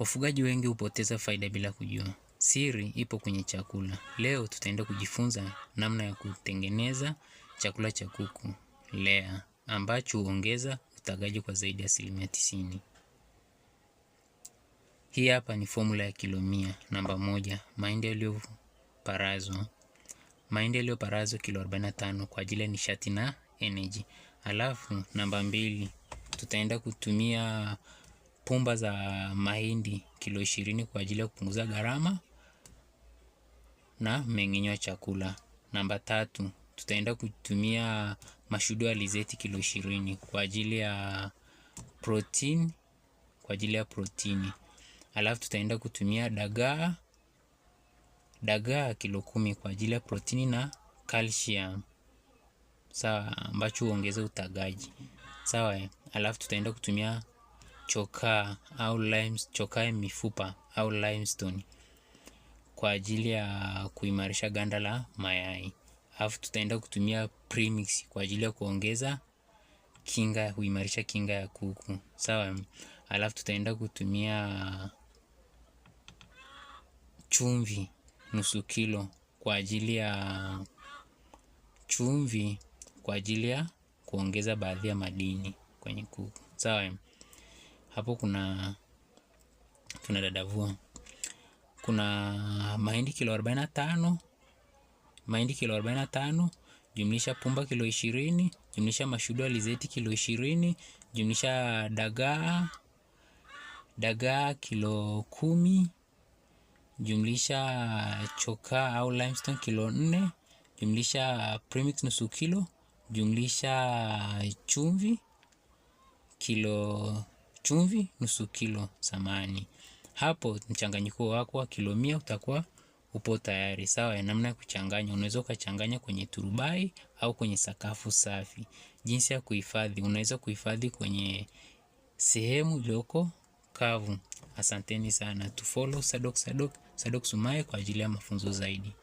Wafugaji wengi hupoteza faida bila kujua. Siri ipo kwenye chakula. Leo tutaenda kujifunza namna ya kutengeneza chakula cha kuku lea ambacho huongeza utagaji kwa zaidi ya 90%. Hii hapa ni formula ya kilo 100. Namba 1, mahindi yaliyoparazwa. Mahindi yaliyoparazwa kilo 45 kwa ajili ya nishati na energy. Alafu namba 2, tutaenda kutumia pumba za mahindi kilo 20 kwa ajili ya kupunguza gharama na mmeng'enyo wa chakula. Namba 3, tutaenda kutumia mashudu ya alizeti kilo 20 kwa ajili ya protini. Alafu tutaenda kutumia dagaa kilo 10 kwa ajili ya protini na calcium. Sawa, ambacho huongeza utagaji. Sawa, alafu tutaenda kutumia chokaa ya mifupa au limestone kwa ajili ya kuimarisha ganda la mayai. Alafu tutaenda kutumia premix kwa ajili ya kuongeza kuimarisha kinga ya kuku. Sawa, alafu tutaenda kutumia chumvi nusu kilo kwa ajili ya kuongeza baadhi ya madini kwenye kuku. Sawa, hapo tunadadavua. Kuna mahindi kilo 45, jumlisha pumba kilo 20, jumlisha mashudu ya alizeti kilo 20, jumlisha dagaa kilo 10, jumlisha chokaa au limestone kilo 4, jumlisha premix nusu kilo, jumlisha chumvi nusu kilo samani. Hapo mchanganyiko wako wa kilo 100 utakuwa upo tayari. Sawa, namna ya kuchanganya, unaweza ukachanganya kwenye turubai au kwenye sakafu safi. Jinsi ya kuhifadhi, unaweza kuhifadhi kwenye sehemu iliyoko kavu. Asanteni sana. Tufollow Sadok Sumaye kwa ajili ya mafunzo zaidi.